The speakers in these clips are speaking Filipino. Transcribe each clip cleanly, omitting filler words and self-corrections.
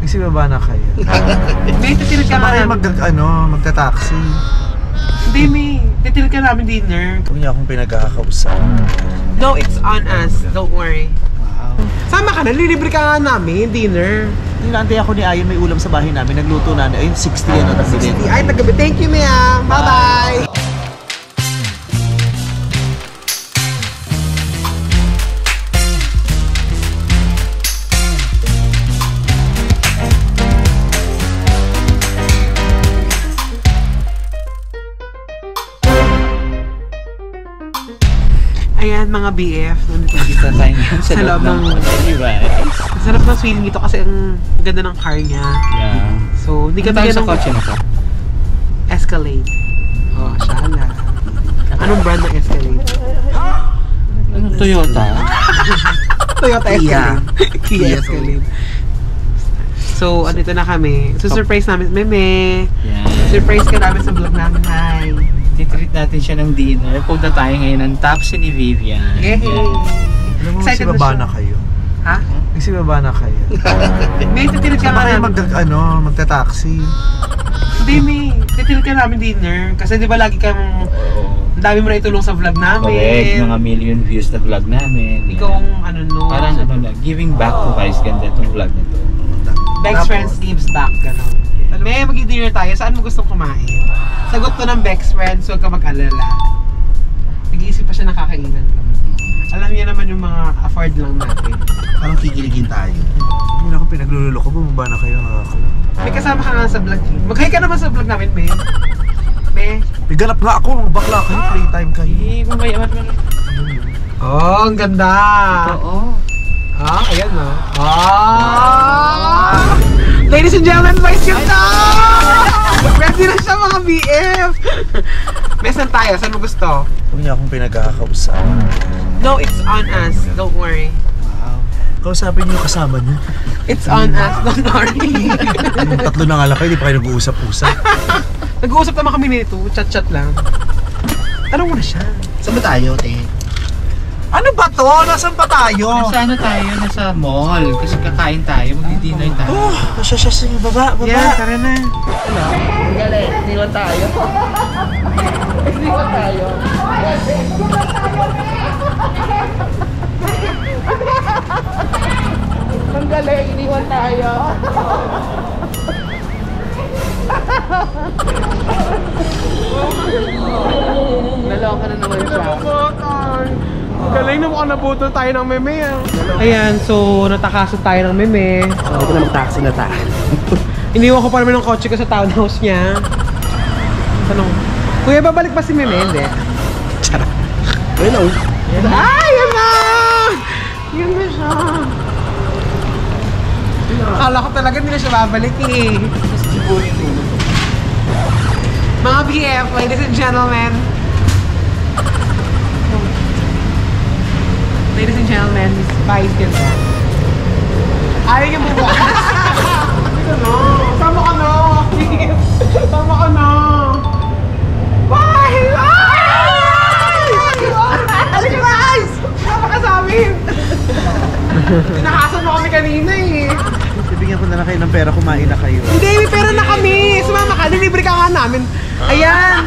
Kasi baba na kayo. May titilid ka Saan nga namin magta-taxi? Hindi, may titilid ka namin dinner. Huwag niya akong pinagkakausap. No, it's on us. Don't worry. Wow. Sama ka na, lilibre ka nga namin, dinner. Nilantay ako ni Ayon, may ulam sa bahay namin. Nagluto na. Ayun, 60 ano, tagbigay. Ay, tagabi. Thank you, Mia. Bye-bye. Ayan mga BF, nandito Dito tayo ngayon sa loob ng rice. Sarap ng feeling ito kasi ang ganda ng car niya. Yeah. So, hindi Ano kami tayo sa kotse na to? Escalade. Oh, shala. Anong brand ng Escalade? Ano, Toyota? Toyota Escalade. Kia Escalade. So, andito na kami. So, surprise namin. Meme! Yeah. Surprise ka namin sa vlog namin. Hi! Titreat natin siya ng dinner. Punta tayo ngayon ng taxi ni Vivian. Yay! Alam mo, kasi Excited na baba siya. na kayo. Ha? Kasi baba na kayo. May titilid ka Saan nga kayo namin. magta-taxi? Hindi, may titilid ka namin dinner. Kasi di ba lagi kang ang dami mo na itulong sa vlog namin. Correct. Mga million views na vlog namin. Ikaw ang ano no. Parang ano na, giving back to guys. Ganda itong vlog na to. Bex Friends gives back, gano'n. May mag-dinner tayo, saan mo gustong kumain? Sagot to ng Bex Friends, huwag ka mag-alala. Nag-iisip pa siya ng kakainan. Alam niya naman yung mga afford lang natin. Parang kikiligin tayo. Hindi na akong pinaglululo ko, bumaba na kayo. May kasama ka nga sa vlog. Mag-hi ka naman sa vlog namin, May. May. Piganap nga ako, bakla kayo, playtime kayo. Mabayaman mo lang. Oh, ang ganda! Oo. Ah, ayan no. Ah! Ladies and gentlemen, vice ganda! Ready na siya mga BF! Mesan tayo? Saan mo gusto? Huwag niya akong pinagkakausap. No, it's on us. Don't worry. Wow. Kausapin niyo kasama niyo. It's on us. Don't worry. Tatlo na nga lang kayo, di pa kayo nag-uusap-usap. Nag-uusap naman kami nito. Chat-chat lang. Tanong mo na siya. Saan ba tayo, te? Ano ba to? Nasaan pa tayo? Nasa ano tayo? Nasa mall. Kasi kakain tayo. Magdi-dinner tayo. Nasya sa baba. Yeah, tara na. Ang galing, iniwan tayo. Iniwan tayo. Ang galing, iniwan tayo. Naloka na naman siya. Galing na mukhang naputol tayo ng meme. Ayan, so natakasan tayo ng meme. So, hindi ko na mag-taxi na tayo. Iniwan ko pa naman ng kotse ko sa townhouse niya. Tanong, kuya, babalik ba si meme? Hindi. Charot. Hello. Ay, yun na! Yun na siya. Akala ko talaga hindi na siya babalik eh. Mga BF, ladies and gentlemen. Ladies and gentlemen, Vice ganda. Ayaw niya bubukas. Dito na. Sama ka na. Sama ka na. Bye! Halika guys! Sama ka sa amin. Tinakasan mo kami kanina eh. Bibigyan ko na lang kayo ng pera, kumain na kayo. Hindi, may pera na kami. Sumama ka, nilibre ka nga namin. Ayan.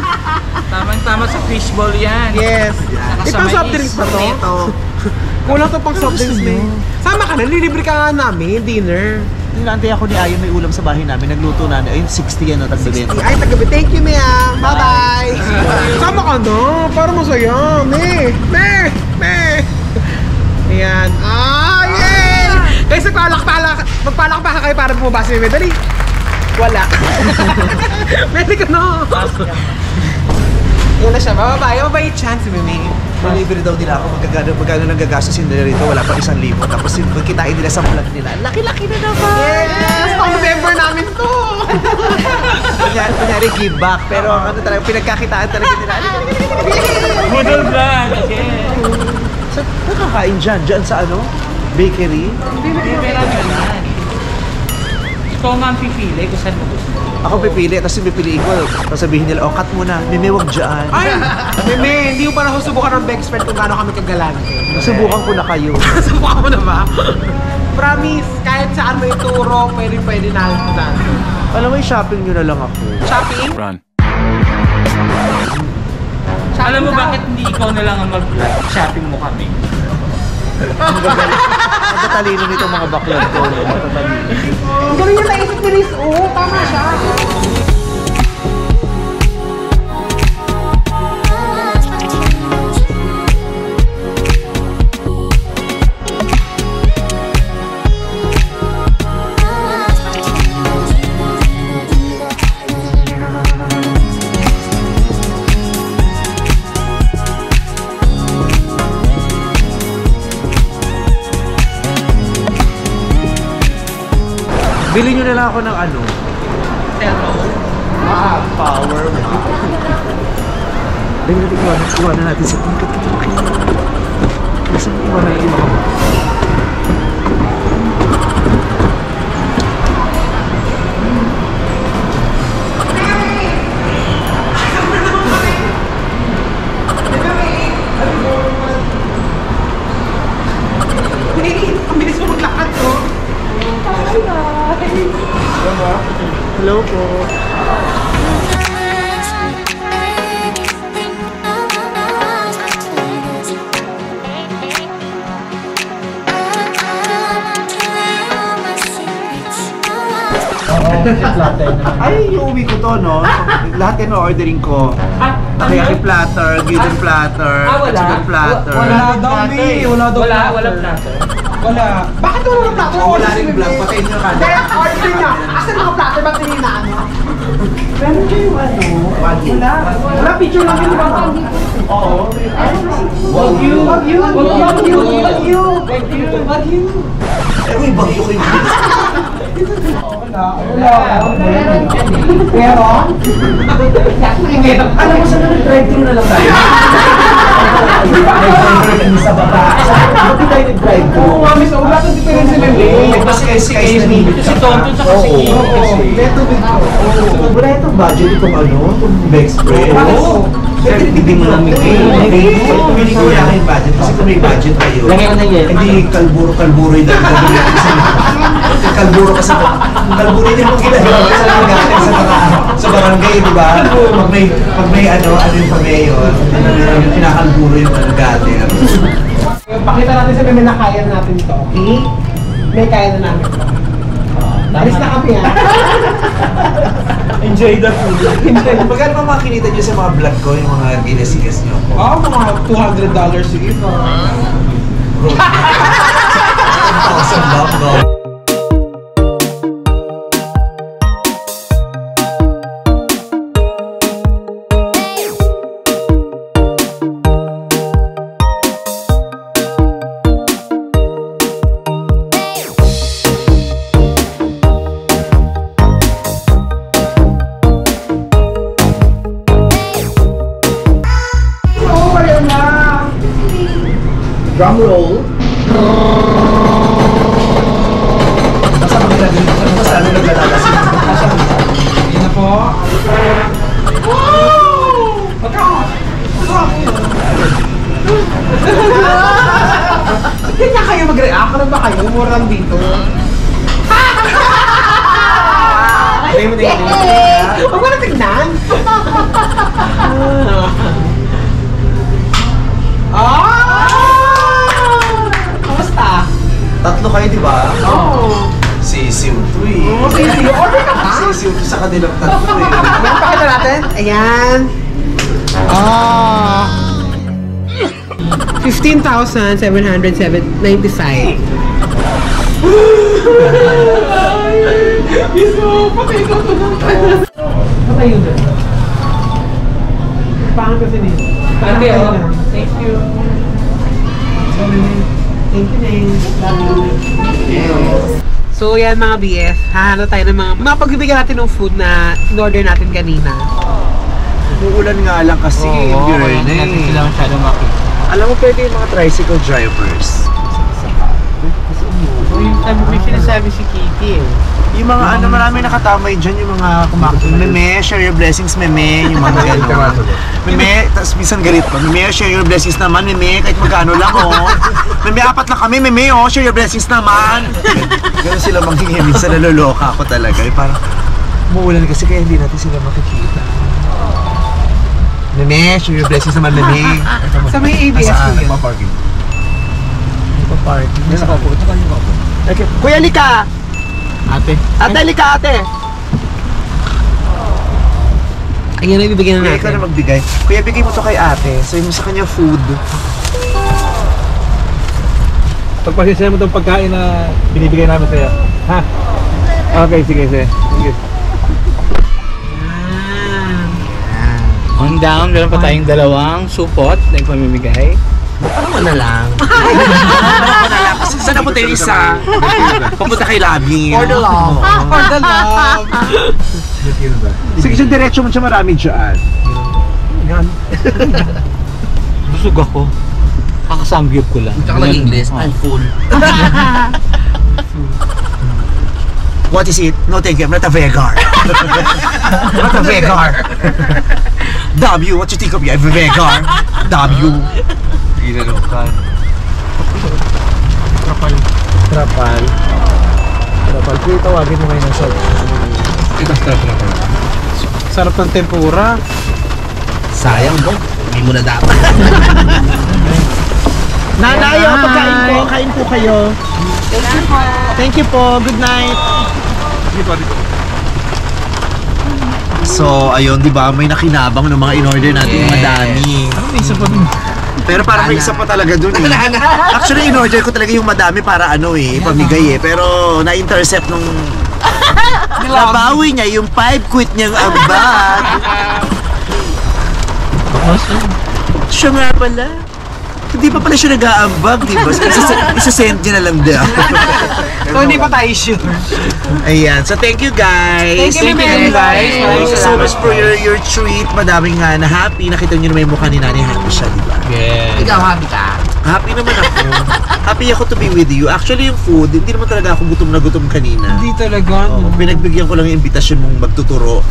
Tamang-tama sa fishball yan. Yes. Saka sa Itong soft mais. drinks ba to? Ito. Kulang to pang soft drinks eh. Sama ka na, nilibre ka nga namin, dinner. Nilantay ako ni Ayon, may ulam sa bahay namin. Nagluto na. Ayun, 60 ano, tagbigay. Ay, tagabi. Thank you, Mia. Bye-bye. Sama ka na. Para masaya. Me. Ayan. Ah, yay! Guys, magpalakpakan kayo para bumabasa yung medali. Wala. Pwede ka na. Yan na siya. Mababay chance, Mimi. Malibre daw nila ako. Magkano nang gagastusin nila rito. Wala pa 1,000. Tapos magkitain nila sa vlog nila. Laki-laki na naman. Yes! Pang November namin to. Kunyari give back. Pero ano talaga, pinagkakitaan talaga nila. Budol vlog. Okay. Saan nakakain dyan? Dyan sa ano? Bakery? Hindi pera yan. Ikaw nga ang pipili kung saan mo gusto. Ako pipili, tapos yung pipiliin ko. Tapos sabihin nila, oh, cut mo na. Mimiwag dyan. Ay! Mimi, hindi mo pa nasusubukan ng Bex Friend kung gaano kami kagalante. Nasubukan ko na kayo. Nasubukan mo na ba? Promise, kahit kahit saan may turo, pwede namin puntahan. Alam mo, i-shopping nyo na lang ako. Shopping? Run. Alam mo bakit hindi ikaw na lang ang mag-shopping mo kami? Ang tatalino nito mga baklan ko. Ang galing yung naisip ni Riz. Oo, tama siya. Bili nyo na lang ako ng ano. Cellphone. Power. Bili natin iwanan natin sa tingkat. Kasi iwanan natin mga Ang bilis mo maglakad, no? hello po. Ay, yung uwi ko to, no? Lahat yan ordering ko. Teriyaki platter, Gideon platter, wala? chicken platter. Wala daw, Mi. Wala daw. Wala plato. Wala. Bakit wala ng plato? Oh, wala rin vlog, patayin nyo ka. Kaya order niya. Asan mga plato? Ba't hindi na ano? Meron kayo yung ano? Wala. Wala, picture lang yun, ba? Oo. Wagyu. Wagyu. Wagyu. Wagyu. Wagyu. Eh, may bagyo ko yung Pero? alam mo, saan na nag-drive-thru na lang tayo? Sa baba. Ba't tayo nag-drive-thru? Oo, mami, so wala kang diferensya na yun. Mas guys na nito. Si Tonton sa si Kiki. Beto, beto. Wala itong budget itong ano, itong Bexpress. Oo. Pero hindi mo lang hindi ko wala kayong budget kasi kung may budget kayo. Lagyan ko na yan. Hindi kalburo yung dagdag kasi kalburo kasi kalburo din yung ginagawa sa natin sa barangay, di ba? Pag may ano yung pamayor, yung kinakalburo yung gater. Pakita natin sa meme na kaya natin to, okay? May kaya na namin to. Alis na kami, ha? Enjoy the food. Magkano pa mga kinita nyo sa mga vlog ko, yung mga ginasigas nyo? Oo, mga $200 sige pa. Bro, 1,000 lang, no? Drum roll. Nasa mga naging, mas lalo naglalalasing. Yan na po. Wow! Hindi na kayo mag-react. Ano ba kayo? Murang dito. Huwag mo na tignan. Kamusta? Tatlo kayo, di ba? Oo. Sisiw to eh. Sisiw. Order ka ba? Sisiw to sa kanilang tatlo eh. Ayan, pakita natin. Ayan. Ah. 15,795. Iso, patay ko ito ng patay yun doon. Pangan kasi nito. Ate, oh. Thank you. Thank you, Neng. Love you. So yan mga BF, hahanap tayo ng mga pagbibigyan natin ng food na in-order natin kanina. Umuulan nga lang kasi yung Kaya hindi natin sila masyadong makita. Alam mo, pwede yung mga tricycle drivers. So yung may sinasabi si Kiki eh. Yung Yung mga ano, marami nakatamay dyan, yung mga kumakapin. Meme, share your blessings, meme. Yung mga gano'n. Meme, tapos minsan galit pa. Meme, share your blessings naman, meme. Kahit magkano lang, oh. Meme, 4 lang kami, meme, oh. Share your blessings naman. Ganun sila manghingi. Minsan naloloka ako talaga. Eh, parang umuulan kasi kaya hindi natin sila makikita. Meme, share your blessings naman, meme. Sa may ABS ko yun. Nagpa-parking. Nagpa-parking. Nasa kaupo. Ito kayo kaupo. Okay. Kuya, lika! Ate. Ate, lika, ate! Ayan na ibibigyan na Kuya, ikaw natin. na magbigay. Kuya, bigay mo to kay ate. Sabi mo sa kanya food. Pagpasensya mo itong pagkain na binibigay namin sa'yo. Ha? Okay, sige. Sige. On down, meron pa tayong dalawang supot na ipamimigay. Ano mo na lang? Kasi saan napunta yung isa? Papunta kay Labi. For the love. For the love. Sige, so diretso mo siya marami dyan. Yan. Busog ako. Kakasamgyup ko lang. Tsaka lang English. I'm full. What is it? No, thank you. I'm not a vegar. Not a vegar. W, what you think of me? I'm a vegar. W. Ginalokan. Trapal. Sige, tawagin mo ngayon ng salt. Trapal. Sarap ng tempura. Sayang mo. Hindi mo na dapat. Nanay, oh, pagkain po. Kain po kayo. Thank you po. Good night. So, ayun, di ba? May nakinabang ng mga in-order natin madami. May isa pa dun. Pero parang may isa pa talaga dun eh. Actually, in-order ko talaga yung madami para ano eh, pamigay eh. Pero na-intercept nung nabawi niya yung 5 quit niyang ambag. Siya nga pala. Hindi pa pala siya nag-aambag, di ba? Isa-send niya na lang daw. So hindi pa tayo sure. Ayan. So, thank you guys. Thank you, guys. Thank you so much for your treat. Madaming na happy. Nakita niyo na may mukha ni Nani. Happy siya, di ba? Yeah. Ikaw, happy ka? Happy naman ako. Happy ako to be with you. Actually, yung food, hindi naman talaga ako gutom na gutom kanina. Hindi talaga. Oo, pinagbigyan ko lang yung invitation mong magtuturo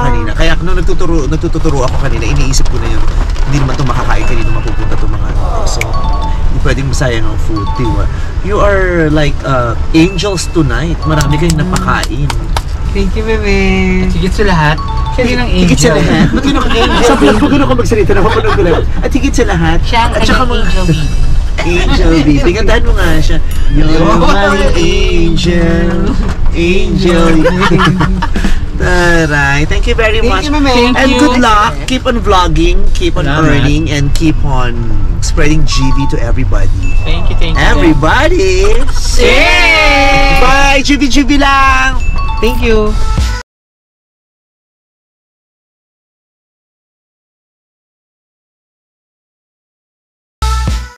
kanina. Kaya nung nagtuturo ako kanina, iniisip ko na yun, hindi naman ito makakain kanina mapupunta itong mga ano. So, hindi pwedeng masayang ang food, diba? You are like angels tonight. Marami kayong napakain. Thank you, bebe. Higit sa lahat, siya din ang angel. Higit sa lahat. Ba't yun ako angel? Sa vlog ko doon ako magsalita na mapanood ko lang. At higit sa lahat. Siya ang at saka kanyang mga- angel baby. Angel baby. Gandahan mo nga siya. You're my angel. Angel. Taray. Thank you very Thank much. you, Meme. Thank And you. good luck. Keep on vlogging. Keep on Salamat. earning. And keep on spreading GV to everybody. Thank you. Everybody. Say! Bye. GV lang. Thank you.